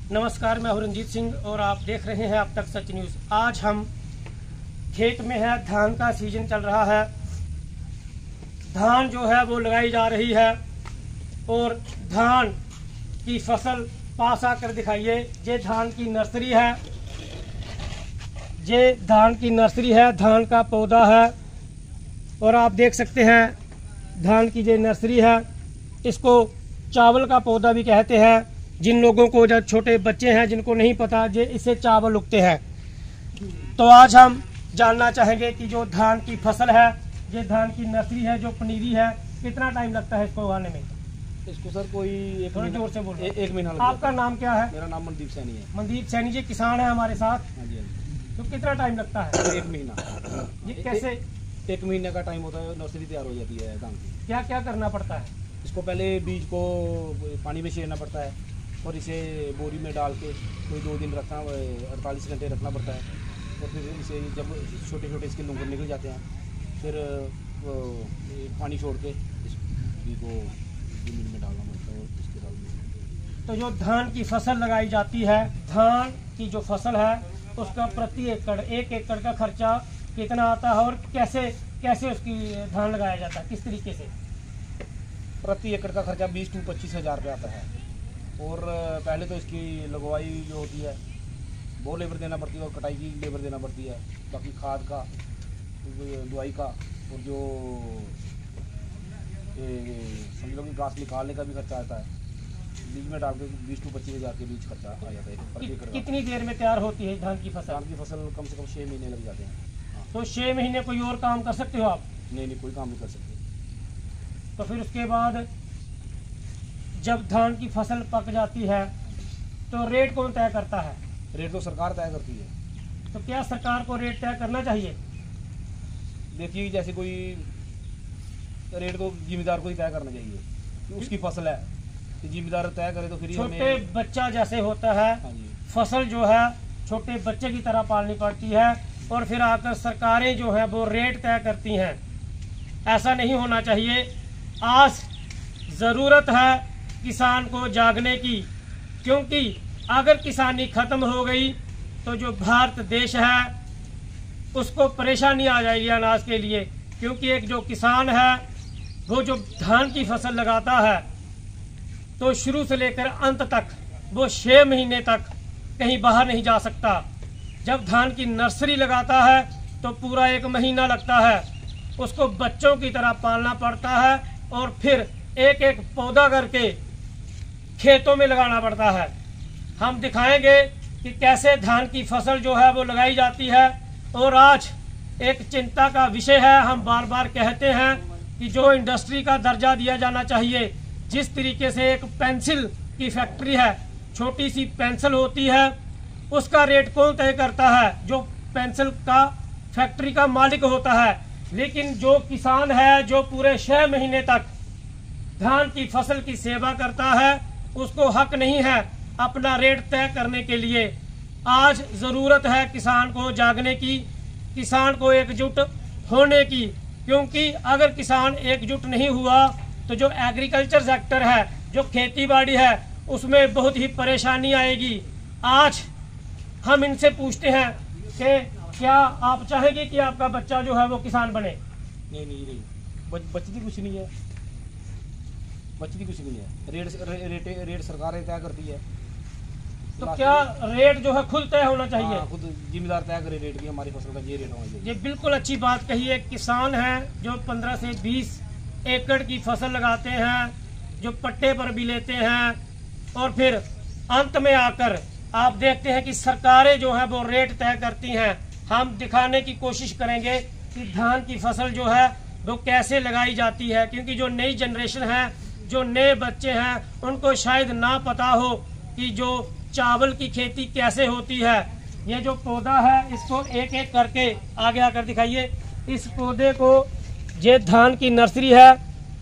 नमस्कार, मैं हूं रंजीत सिंह और आप देख रहे हैं अब तक सच न्यूज़। आज हम खेत में है, धान का सीजन चल रहा है। धान जो है वो लगाई जा रही है और धान की फसल पास आकर दिखाइए। ये धान की नर्सरी है, ये धान की नर्सरी है, धान का पौधा है और आप देख सकते हैं धान की ये नर्सरी है। इसको चावल का पौधा भी कहते हैं। जिन लोगों को जो छोटे बच्चे हैं जिनको नहीं पता, ये इसे चावल उगते हैं। तो आज हम जानना चाहेंगे कि जो धान की फसल है, ये धान की नर्सरी है, जो पनीरी है, कितना टाइम लगता है इसको उगाने में? इसको सर कोई एक महीना, जोर से बोलो। एक महीना। आपका नाम क्या है? मेरा नाम मनदीप सैनी है। मनदीप सैनी जी किसान है हमारे साथ। हाँ जी, हाँ जी। तो कितना टाइम लगता है? एक महीना। ये कैसे? एक महीने का टाइम होता है, नर्सरी तैयार हो जाती है धान की। क्या क्या करना पड़ता है? इसको पहले बीज को पानी में छेड़ना पड़ता है और इसे बोरी में डाल के कोई 2 दिन रखना, 48 घंटे रखना पड़ता है। और फिर इसे जब छोटे छोटे इसके लुंगर निकल जाते हैं, फिर पानी छोड़ के इस बीज को जमीन में डालना पड़ता है और इसके बाद। तो जो धान की फसल लगाई जाती है, धान की जो फसल है उसका प्रति एकड़ 1 एकड़ का खर्चा कितना आता है और कैसे कैसे उसकी धान लगाया जाता है, किस तरीके से? प्रति एकड़ का खर्चा 20 से 25 हज़ार रुपये आता है। और पहले तो इसकी लगवाई जो होती है वो लेबर देना पड़ती है और कटाई की लेबर देना पड़ती है। बाकी खाद का, दवाई का और जो समझ लो कि घास निकालने का भी खर्चा आता है। बीज में डाल के 20 से 25 हज़ार के बीच खर्चा आ जाता है प्रति एकड़। कितनी देर में तैयार होती है धान की फसल? धान की फसल कम से कम 6 महीने लग जाते हैं। हाँ। तो 6 महीने कोई और काम कर सकते हो आप? नहीं, कोई काम नहीं कर सकते। तो फिर उसके बाद जब धान की फसल पक जाती है तो रेट कौन तय करता है? रेट तो सरकार तय करती है। तो क्या सरकार को रेट तय करना चाहिए? देखिए, जैसे कोई रेट तो जिम्मेदार को ही तय करना चाहिए कि उसकी फसल है, तो जिम्मेदार तय करे तो फिर ही छोटे बच्चा जैसे होता है। हाँ जी। फसल जो है छोटे बच्चे की तरह पालनी पड़ती है और फिर आकर सरकारें जो है वो रेट तय करती हैं। ऐसा नहीं होना चाहिए। आज ज़रूरत है किसान को जागने की, क्योंकि अगर किसानी खत्म हो गई तो जो भारत देश है उसको परेशानी आ जाएगी अनाज के लिए। क्योंकि एक जो किसान है वो जो धान की फसल लगाता है तो शुरू से लेकर अंत तक वो 6 महीने तक कहीं बाहर नहीं जा सकता। जब धान की नर्सरी लगाता है तो पूरा 1 महीना लगता है। उसको बच्चों की तरह पालना पड़ता है और फिर एक एक पौधा करके खेतों में लगाना पड़ता है। हम दिखाएंगे कि कैसे धान की फसल जो है वो लगाई जाती है। और आज एक चिंता का विषय है, हम बार बार कहते हैं कि जो इंडस्ट्री का दर्जा दिया जाना चाहिए, जिस तरीके से एक पेंसिल की फैक्ट्री है, छोटी सी पेंसिल होती है, उसका रेट कौन तय करता है? जो पेंसिल का फैक्ट्री का मालिक होता है। लेकिन जो किसान है जो पूरे 6 महीने तक धान की फसल की सेवा करता है, उसको हक नहीं है अपना रेट तय करने के लिए। आज ज़रूरत है किसान को जागने की, किसान को एकजुट होने की। क्योंकि अगर किसान एकजुट नहीं हुआ तो जो एग्रीकल्चर सेक्टर है, जो खेती बाड़ी है, उसमें बहुत ही परेशानी आएगी। आज हम इनसे पूछते हैं कि क्या आप चाहेंगे कि आपका बच्चा जो है वो किसान बने? नहीं, बचती कुछ नहीं है, बचती कुछ नहीं है। रेट सरकार तय करती है। तो क्या रेट जो है खुद तय होना चाहिए? हाँ, खुद जिम्मेदार तय करे रेट की, हमारी फसल का ये रेट होना चाहिए। ये बिल्कुल अच्छी बात कही है। किसान है जो 15 से 20 एकड़ की फसल लगाते हैं, जो पट्टे पर भी लेते हैं और फिर अंत में आकर आप देखते हैं कि सरकारें जो है वो रेट तय करती हैं। हम दिखाने की कोशिश करेंगे कि धान की फसल जो है वो कैसे लगाई जाती है। क्योंकि जो नई जनरेशन है, जो नए बच्चे हैं, उनको शायद ना पता हो कि जो चावल की खेती कैसे होती है। ये जो पौधा है इसको एक एक करके आगे आकर दिखाइए। इस पौधे को, ये धान की नर्सरी है,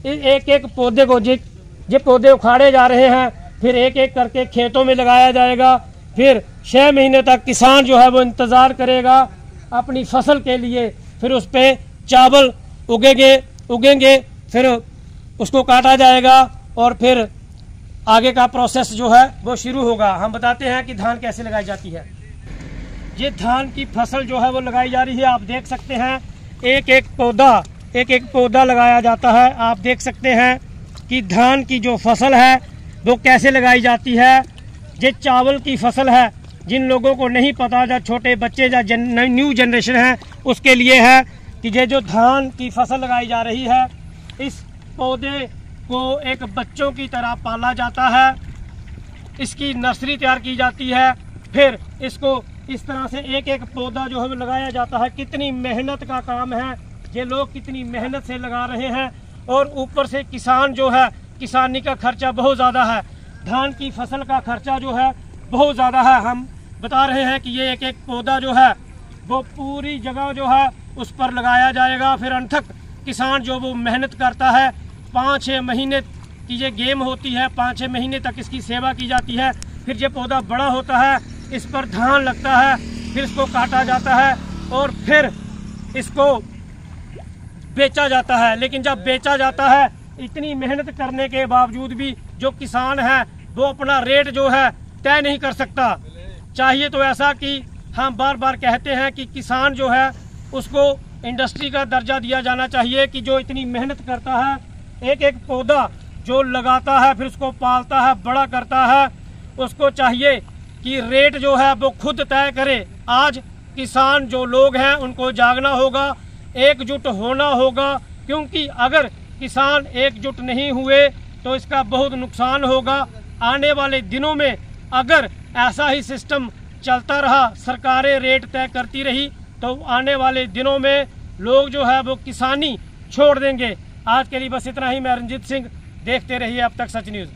एक एक पौधे को ये पौधे उखाड़े जा रहे हैं, फिर एक एक करके खेतों में लगाया जाएगा। फिर 6 महीने तक किसान जो है वो इंतज़ार करेगा अपनी फसल के लिए। फिर उस पर चावल उगेंगे, फिर उसको काटा जाएगा और फिर आगे का प्रोसेस जो है वो शुरू होगा। हम बताते हैं कि धान कैसे लगाई जाती है। ये धान की फसल जो है वो लगाई जा रही है। आप देख सकते हैं एक एक पौधा लगाया जाता है। आप देख सकते हैं कि धान की जो फसल है वो कैसे लगाई जाती है। ये चावल की फसल है। जिन लोगों को नहीं पता, या छोटे बच्चे या न्यू जनरेशन है, उसके लिए है कि ये जो धान की फसल लगाई जा रही है, इस पौधे को एक बच्चों की तरह पाला जाता है। इसकी नर्सरी तैयार की जाती है, फिर इसको इस तरह से एक एक पौधा जो है लगाया जाता है। कितनी मेहनत का काम है, ये लोग कितनी मेहनत से लगा रहे हैं। और ऊपर से किसान जो है, किसानी का खर्चा बहुत ज़्यादा है। धान की फसल का खर्चा जो है बहुत ज़्यादा है। हम बता रहे हैं कि ये एक एक पौधा जो है वो पूरी जगह जो है उस पर लगाया जाएगा। फिर अंत तक किसान जो वो मेहनत करता है, 5-6 महीने की ये गेम होती है, 5-6 महीने तक इसकी सेवा की जाती है। फिर ये पौधा बड़ा होता है, इस पर धान लगता है, फिर इसको काटा जाता है और फिर इसको बेचा जाता है। लेकिन जब बेचा जाता है, इतनी मेहनत करने के बावजूद भी जो किसान है वो अपना रेट जो है तय नहीं कर सकता। चाहिए तो ऐसा कि हम बार बार कहते हैं कि किसान जो है उसको इंडस्ट्री का दर्जा दिया जाना चाहिए, कि जो इतनी मेहनत करता है, एक एक पौधा जो लगाता है, फिर उसको पालता है, बड़ा करता है, उसको चाहिए कि रेट जो है वो खुद तय करे। आज किसान जो लोग हैं उनको जागना होगा, एकजुट होना होगा, क्योंकि अगर किसान एकजुट नहीं हुए तो इसका बहुत नुकसान होगा। आने वाले दिनों में अगर ऐसा ही सिस्टम चलता रहा, सरकारें रेट तय करती रही, तो आने वाले दिनों में लोग जो है वो किसानी छोड़ देंगे। आज के लिए बस इतना ही। मैं रंजीत सिंह, देखते रहिए अब तक सच न्यूज़।